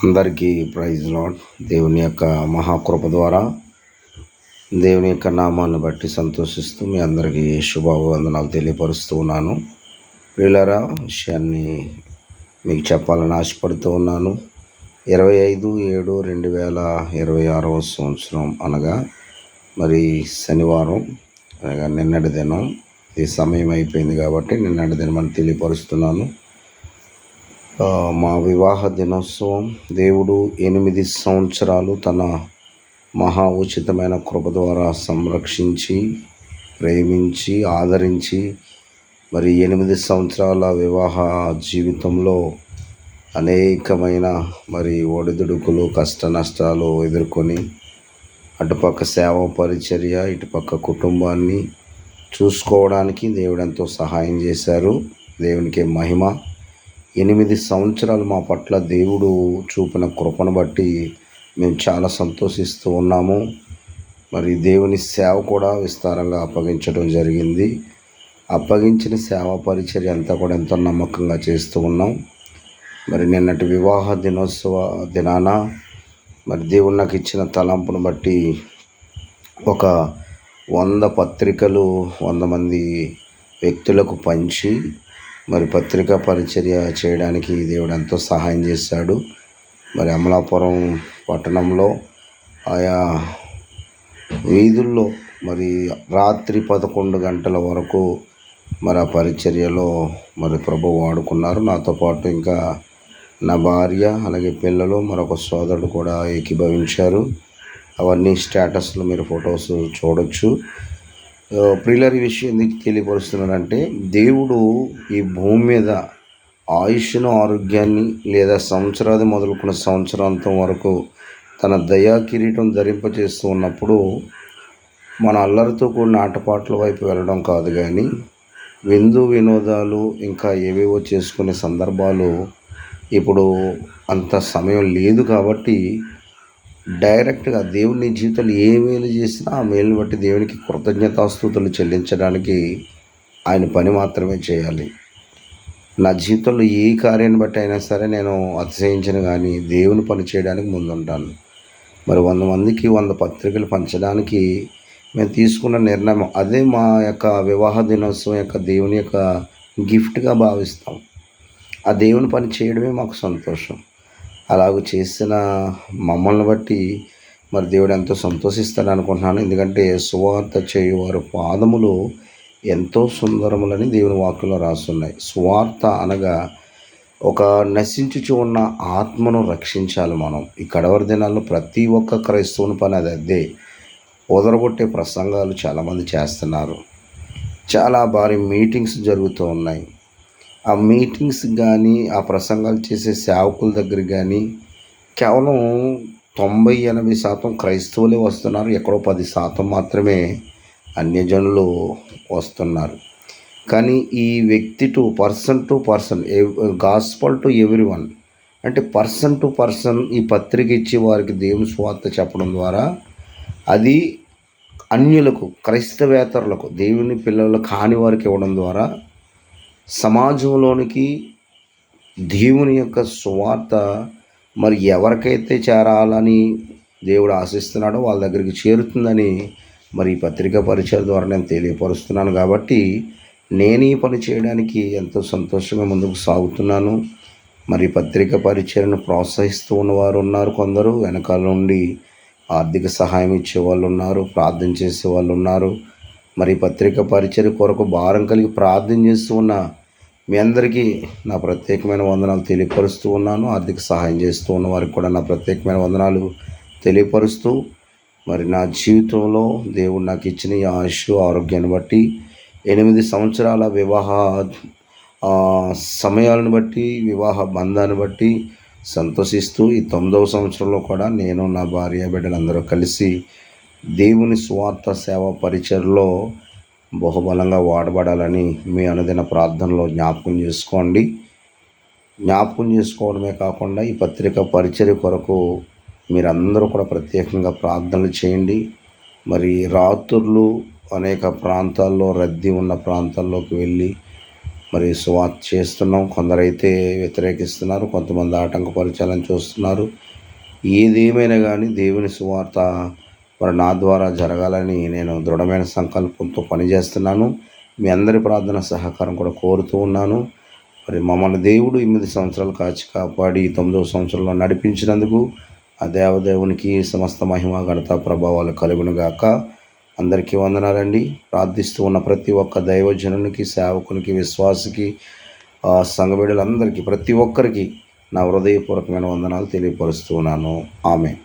అందరికీ praise lord. దేవుని యొక్క మహాకృప ద్వారా దేవుని యొక్క నామాన్ని బట్టి సంతోషిస్తూ మీ అందరికీ శుభాభివందనాలు తెలియపరుస్తూ ఉన్నాను. ప్రియులారా, విషయాన్ని మీకు చెప్పాలని ఆశపడుతూ ఉన్నాను. 25/7/2026 సంవత్సరం అనగా మరి శనివారం అనగా నిన్నటి దినం. ఈ సమయం అయిపోయింది కాబట్టి నిన్నటి దినం అని తెలియపరుస్తున్నాను. మా వివాహ దినోత్సవం దేవుడు 8 సంవత్సరాలు తన మహా ఉచితమైన కృప ద్వారా సంరక్షించి, ప్రేమించి, ఆదరించి మరి 8 సంవత్సరాల వివాహ జీవితంలో అనేకమైన మరి ఒడిదుడుకులు, కష్ట నష్టాలు ఎదుర్కొని అటుపక్క సేవ పరిచర్య, ఇటుపక్క కుటుంబాన్ని చూసుకోవడానికి దేవుడు ఎంతో సహాయం చేశారు. దేవునికి మహిమ. 8 సంవత్సరాలు మా పట్ల దేవుడు చూపిన కృపను బట్టి మేము చాలా సంతోషిస్తూ ఉన్నాము. మరి దేవుని సేవ కూడా విస్తారంగా అప్పగించడం జరిగింది. అప్పగించిన సేవ పరిచర్య అంతా కూడా ఎంతో నమ్మకంగా చేస్తూ ఉన్నాం. మరి నిన్నటి వివాహ దినోత్సవ దినాన మరి దేవుడు నాకు ఇచ్చిన తలంపును బట్టి ఒక 100 పత్రికలు 100 మంది వ్యక్తులకు పంచి మరి పత్రికా పరిచర్య చేయడానికి దేవుడు ఎంతో సహాయం చేశాడు. మరి అమలాపురం పట్టణంలో ఆయా వీధుల్లో మరి రాత్రి 11 గంటల వరకు మరి ఆ పరిచర్యలో మరి ప్రభు వాడుకున్నారు. నాతో పాటు ఇంకా నా భార్య, అలాగే పిల్లలు, మరొక సోదరుడు కూడా ఏకీభవించారు. అవన్నీ స్టేటస్లో మీరు ఫొటోస్ చూడొచ్చు. ప్రియులారా, ఈ విషయం ఎందుకు తెలియపరుస్తున్నానంటే, దేవుడు ఈ భూమి మీద ఆయుష్ను, ఆరోగ్యాన్ని లేదా సంవత్సరాది మొదలుకున్న సంవత్సరాంతం వరకు తన దయా కిరీటం ధరింపచేస్తూ ఉన్నప్పుడు మన అల్లరితో కూడిన ఆటపాటల వైపు వెళ్ళడం కాదు, కానీ విందు వినోదాలు ఇంకా ఏవేవో చేసుకునే సందర్భాలు ఇప్పుడు అంత సమయం లేదు. కాబట్టి డైరెక్ట్గా దేవుని జీవితంలో ఏ మేలు చేసినా ఆ మేలుని బట్టి దేవునికి కృతజ్ఞతాస్తుతులు చెల్లించడానికి ఆయన పని మాత్రమే చేయాలి. నా జీవితంలో ఏ కార్యాన్ని బట్టి అయినా సరే నేను అతిశయించను, కానీ దేవుని పని చేయడానికి ముందుంటాను. మరి 100 మందికి 100 పత్రికలు పంచడానికి మేము తీసుకున్న నిర్ణయం అదే. మా యొక్క వివాహ దినోత్సవం యొక్క దేవుని యొక్క గిఫ్ట్గా భావిస్తాం. ఆ దేవుని పని చేయడమే మాకు సంతోషం. అలాగ చేసిన మమ్మల్ని బట్టి మరి దేవుడు ఎంతో సంతోషిస్తాడు అనుకుంటున్నాను. ఎందుకంటే సువార్త చేయువారు పాదములు ఎంతో సుందరములని దేవుని వాక్యంలో రాస్తున్నాయి. సువార్త అనగా ఒక నశించుచు ఉన్న ఆత్మను రక్షించాలి. మనం ఈ కడవరి దినాల్లో ప్రతి ఒక్క క్రైస్తవుని పని అదే. ఓదరగొట్టే ప్రసంగాలు చాలామంది చేస్తున్నారు. చాలా భారీ మీటింగ్స్ జరుగుతూ ఉన్నాయి. ఆ మీటింగ్స్ కానీ, ఆ ప్రసంగాలు చేసే సేవకుల దగ్గర కానీ కేవలం 90-80% క్రైస్తవులే వస్తున్నారు. ఎక్కడో 10% మాత్రమే అన్యజనులు వస్తున్నారు. కానీ ఈ వ్యక్తి to person gospel to everyone అంటే పర్సన్ టు పర్సన్ ఈ పత్రిక ఇచ్చి వారికి దేవుని సువార్త చెప్పడం ద్వారా అది అన్యులకు, క్రైస్తవేతరులకు, దేవుని పిల్లలు కాని వారికి ఇవ్వడం ద్వారా సమాజంలోనికి దేవుని యొక్క సువార్త మరి ఎవరికైతే చేరాలని దేవుడు ఆశిస్తున్నాడో వాళ్ళ దగ్గరికి చేరుతుందని మరి ఈ పత్రికా పరిచయం ద్వారా నేను తెలియపరుస్తున్నాను. కాబట్టి నేను ఈ పని చేయడానికి ఎంతో సంతోషంగా ముందుకు సాగుతున్నాను. మరి పత్రికా పరిచయను ప్రోత్సహిస్తూ ఉన్నవారు ఉన్నారు, కొందరు వెనకాల నుండి ఆర్థిక సహాయం ఇచ్చే వాళ్ళు ఉన్నారు, ప్రార్థన చేసే వాళ్ళు ఉన్నారు. మరి పత్రికా పరిచయ కొరకు భారం కలిగి ప్రార్థన చేస్తూ ఉన్న మీ అందరికీ నా ప్రత్యేకమైన వందనాలు తెలియపరుస్తూ ఉన్నాను. ఆర్థిక సహాయం చేస్తూ ఉన్న వారికి కూడా నా ప్రత్యేకమైన వందనాలు తెలియపరుస్తూ, మరి నా జీవితంలో దేవుడు నాకు ఇచ్చిన ఈ ఆయుష్, ఆరోగ్యాన్ని బట్టి 8 సంవత్సరాల వివాహ సమయాలను బట్టి, వివాహ బంధాన్ని బట్టి సంతోషిస్తూ ఈ 9వ సంవత్సరంలో కూడా నేను, నా భార్య, బిడ్డలందరూ కలిసి దేవుని సువార్త సేవ పరిచర్లో బహుబలంగా వాడబడాలని మీ అనుదిన ప్రార్థనలో జ్ఞాపకం చేసుకోండి. జ్ఞాపకం చేసుకోవడమే కాకుండా ఈ పత్రిక పరిచర్య కొరకు మీరందరూ కూడా ప్రత్యేకంగా ప్రార్థనలు చేయండి. మరి రాత్రులు అనేక ప్రాంతాల్లో, రద్దీ ఉన్న ప్రాంతాల్లోకి వెళ్ళి మరి సువార్త చేస్తున్నాం. కొందరైతే వ్యతిరేకిస్తున్నారు, కొంతమంది ఆటంకపరచాలని చూస్తున్నారు. ఏదేమైనా కానీ దేవుని సువార్త మరి నా ద్వారా జరగాలని నేను దృఢమైన సంకల్పంతో పనిచేస్తున్నాను. మీ అందరి ప్రార్థన సహకారం కూడా కోరుతూ ఉన్నాను. మరి మమ్మల్ని దేవుడు 8 సంవత్సరాలు కాచి కాపాడి 9వ సంవత్సరంలో నడిపించినందుకు ఆ దేవదేవునికి సమస్త మహిమ ఘనత ప్రభావాలు కలుగును గాక. అందరికీ వందనాలండి. ప్రార్థిస్తూ ఉన్న ప్రతి ఒక్క దైవజనునికి, సేవకునికి, విశ్వాసికి, సంఘ బిడ్డలందరికీ, ప్రతి ఒక్కరికి నా హృదయపూర్వకమైన వందనాలు తెలియపరుస్తూ ఉన్నాను. ఆమేన్.